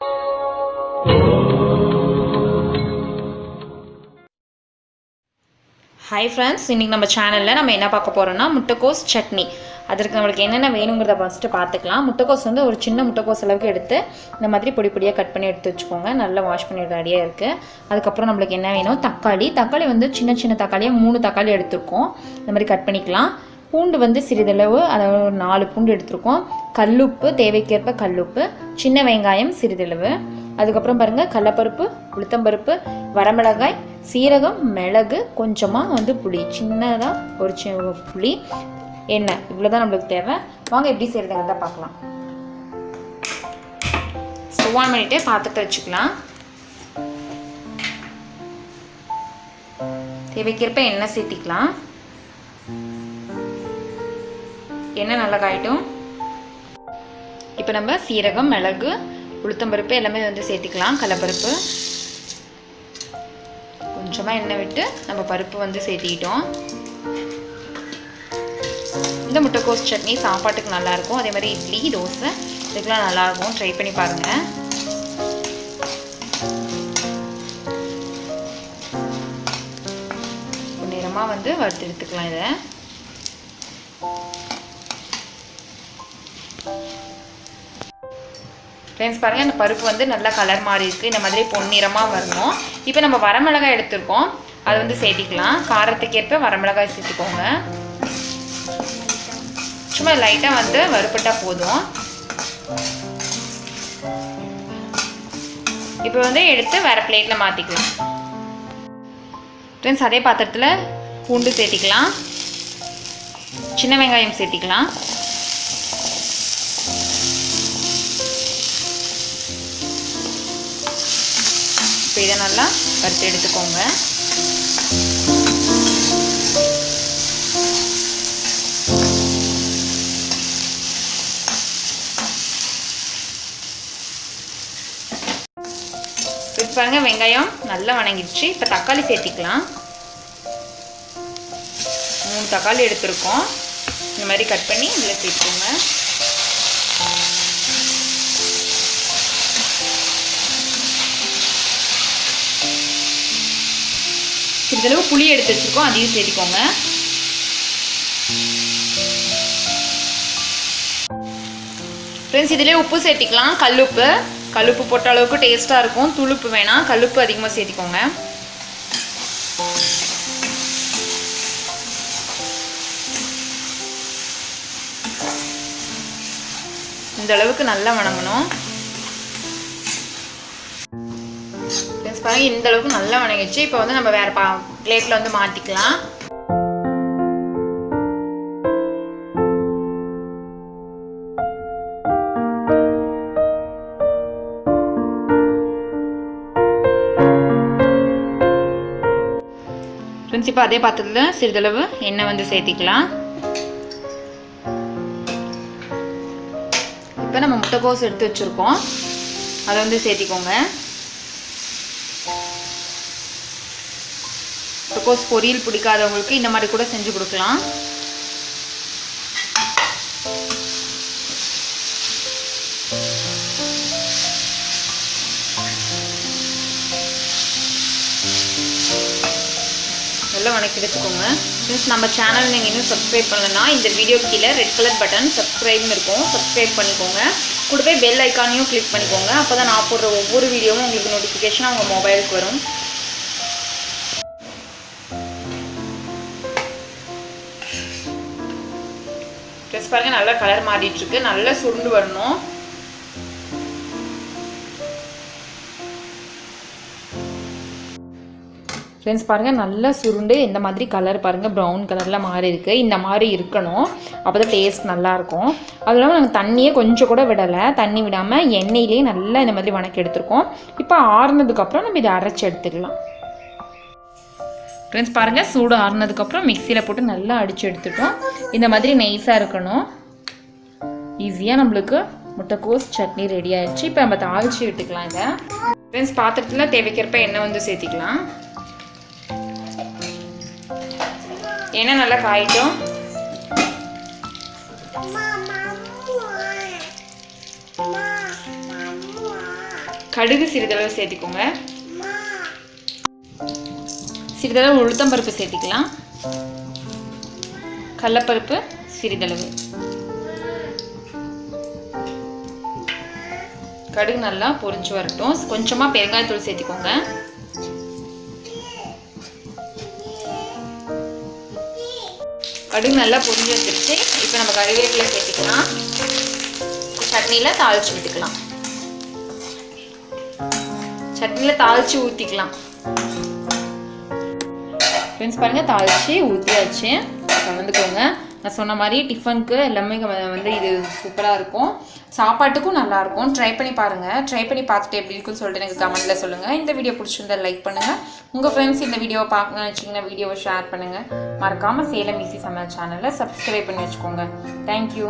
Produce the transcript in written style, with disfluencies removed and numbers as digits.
Hi friends, இன்னைக்கு நம்ம சேனல்ல நம்ம என்ன பார்க்க போறோம்னா முட்டைக்கோஸ் சட்னி. அதற்கு நமக்கு என்னென்ன வேணும்ங்கறத ஃபர்ஸ்ட் பார்த்துக்கலாம். முட்டைக்கோஸ் வந்து ஒரு சின்ன முட்டைக்கோஸ் அளவுக்கு எடுத்து இந்த மாதிரி பொடி பொடியா கட் பண்ணி எடுத்து வச்சுக்கோங்க. நல்லா வாஷ் பண்ணி ரெடியா இருக்கு. அதுக்கு அப்புறம் நமக்கு என்ன வேணும்? தக்காளி வந்து சின்ன சின்ன தக்காளியா 3 தக்காளி எடுத்துர்க்கோம். இந்த மாதிரி கட் பண்ணிக்கலாம். பூண்டு வந்து சிறிதளவு அதாவது 4 பூண்டு எடுத்துர்க்கோம். கல்லுப்பு தேவைக்கேற்ப கல்லுப்பு, சின்ன வெங்காயம் சிறிதளவு. அதுக்கப்புறம் பாருங்க கடலைப்பருப்பு, உளுத்தம்பருப்பு, வரமிளகாய், சீரகம், மிளகு, கொஞ்சமா வந்து புளி, சின்னதா ஒரு புளி, எண்ணெய், இவ்வளவுதான் நம்மளுக்கு தேவை. வாங்க எப்படி செய்யறதுங்கிறத பார்க்கலாம். ஸ்டவ் ஆன் பண்ணிட்டு பாத்திரத்தை வச்சுக்கலாம். தேவைக்கேற்ப எண்ணெய் சேர்த்திக்கலாம். எண்ணெய் நல்லா காயட்டும். இப்போ நம்ம சீரகம், மிளகு, உளுத்தம்பருப்பு எல்லாமே வந்து சேர்த்திக்கலாம். கடலைப்பருப்பு கொஞ்சமாக எண்ணெய் விட்டு நம்ம பருப்பு வந்து சேர்த்திக்கிட்டோம். இந்த முட்டைக்கோஸ் சட்னி சாப்பாட்டுக்கு நல்லாயிருக்கும். அதே மாதிரி இட்லி, தோசை இதுக்கெலாம் நல்லாயிருக்கும். ட்ரை பண்ணி பாருங்கள். நேரமாக வந்து வறுத்து எடுத்துக்கலாம். இதை ஃப்ரெண்ட்ஸ் பாருங்கள், இந்த பருப்பு வந்து நல்லா கலர் மாதிரி இருக்குது. இந்த மாதிரி பொன்னிறமாக வரணும். இப்போ நம்ம வரமிளகாய் எடுத்துருக்கோம், அதை வந்து சேர்த்திக்கலாம். காரத்துக்கேற்ப வரமிளகாய் சேர்த்துக்கோங்க. சும்மா லைட்டாக வந்து வறுப்பட்டால் போதும். இப்போ வந்து எடுத்து வேறு பிளேட்டில் மாற்றிக்கலாம். ஃப்ரெண்ட்ஸ் அதே பாத்திரத்தில் பூண்டு சேர்த்திக்கலாம், சின்ன வெங்காயம் சேர்த்திக்கலாம். இப்போ இதை நல்லா வறுத்து எடுத்துக்கோங்க. இப்போ பாருங்க வெங்காயம் நல்லா வணங்கிடுச்சு. இப்போ தக்காளி சேர்த்திக்கலாம். 3 தக்காளி எடுத்துருக்கோம். இந்த மாதிரி கட் பண்ணி இதில் சேர்த்துக்கோங்க. சிறிதளவு புளி எடுத்து வச்சுருக்கோம், அதையும் சேர்த்திக்கோங்க. ஃப்ரெண்ட்ஸ் இதிலே உப்பு சேர்த்திக்கலாம். கல்லுப்பு போட்ட அளவுக்கு டேஸ்ட்டாக இருக்கும். துளுப்பு வேணாம், கல்லுப்பு அதிகமாக சேர்த்திக்கோங்க. இந்த அளவுக்கு நல்லா வணங்கணும். பாருங்க இந்த அளவுக்கு நல்லா வணங்கிடுச்சு. இப்போ வந்து நம்ம வேற பிளேட்ல வந்து மாத்திக்கலாம். ஃப்ரெண்ட்ஸ் இப்போ அதே பாத்திரத்தில் சிறிதளவு எண்ணெய் வந்து சேர்த்திக்கலாம். இப்போ நம்ம முட்டைக்கோஸ் எடுத்து வச்சிருக்கோம், அதை வந்து சேர்த்திக்கோங்க. முட்டைக்கோஸ் பொரியல் பிடிக்காதவங்களுக்கு இந்த மாதிரி கூட செஞ்சு கொடுக்கலாம். நல்லா வணக்கி எடுத்துக்கோங்க. ஃப்ரெண்ட்ஸ் நம்ம சேனல் நீங்கள் இன்னும் சப்ஸ்கிரைப் பண்ணலன்னா இந்த வீடியோ கீழே ரெட் கலர் பட்டன் சப்ஸ்கிரைப்னு இருக்கும், சப்ஸ்கிரைப் பண்ணிக்கோங்க. கூடவே பெல் ஐக்கானையும் கிளிக் பண்ணிக்கோங்க. அப்போ தான் நான் போடுற ஒவ்வொரு வீடியோவும் உங்களுக்கு நோட்டிஃபிகேஷனாக உங்கள் மொபைலுக்கு வரும். ட்ரெஸ் பாருங்க நல்லா கலர் மாறிட்டு இருக்கு. நல்லா சுருண்டு வரணும். ஃப்ரெண்ட்ஸ் பாருங்க நல்லா சுருண்டு இந்த மாதிரி கலர் பாருங்க ப்ரௌன் கலர்ல மாறி இருக்கு. இந்த மாதிரி இருக்கணும், அப்போதான் டேஸ்ட் நல்லா இருக்கும். அது இல்லாமல் நாங்கள் தண்ணியே கொஞ்சம் கூட விடலை, தண்ணி விடாமல் எண்ணெயிலேயே நல்லா இந்த மாதிரி வணக்கி எடுத்துருக்கோம். இப்போ ஆறுனதுக்கப்புறம் நம்ம இதை அரைச்சி எடுத்துக்கலாம். ஃப்ரெண்ட்ஸ் பாருங்கள் சூடு ஆறுனதுக்கப்புறம் மிக்சியில் போட்டு நல்லா அடித்து எடுத்துட்டோம். இந்த மாதிரி நைஸாக இருக்கணும். ஈஸியாக நம்மளுக்கு முட்டைக்கோஸ் சட்னி ரெடி ஆயிடுச்சு. இப்போ நம்ம தாளிச்சு விட்டுக்கலாம். இதை ஃப்ரெண்ட்ஸ் பாத்திரத்தில் தேவைக்கேற்ப எண்ணெய் வந்து சேர்த்திக்கலாம். எண்ணெய் நல்லா காயிட்டும். கடுகு சிறிதளவு சேர்த்திக்கோங்க. சிறிதளவு உளுத்தம்பருப்பு சேர்த்திக்கலாம். கடலைப்பருப்பு சிறிதளவு. கடுகு நல்லா பொரிஞ்சு வரட்டும். கொஞ்சமாக பெருங்காயத்தூள் சேர்த்திக்கோங்க. கடுகு நல்லா பொரிஞ்சு வந்துருச்சு. இப்போ நம்ம கருவேப்பிலை சேர்த்திக்கலாம். சட்னியில் தாளித்து விட்டுக்கலாம். சட்னியில் தாளித்து ஊற்றிக்கலாம். ஃப்ரெண்ட்ஸ் பாருங்கள், தாளித்து ஊற்றியாச்சு. கலந்துக்கோங்க. நான் சொன்ன மாதிரி டிஃபனுக்கு எல்லாமே வந்து இது சூப்பராக இருக்கும். சாப்பாட்டுக்கும் நல்லாயிருக்கும். ட்ரை பண்ணி பாருங்கள். ட்ரை பண்ணி பார்த்துட்டு எப்படி இருக்குன்னு சொல்லிட்டு எனக்கு கமெண்ட்டில் சொல்லுங்கள். இந்த வீடியோ பிடிச்சிருந்தா லைக் பண்ணுங்கள். உங்கள் ஃப்ரெண்ட்ஸ் இந்த வீடியோவை பார்க்கணும்னு வச்சிங்கன்னா வீடியோவை ஷேர் பண்ணுங்கள். மறக்காமல் சேலம் ஈஸி சமையல் சேனலை சப்ஸ்கிரைப் பண்ணி வச்சுக்கோங்க. தேங்க்யூ.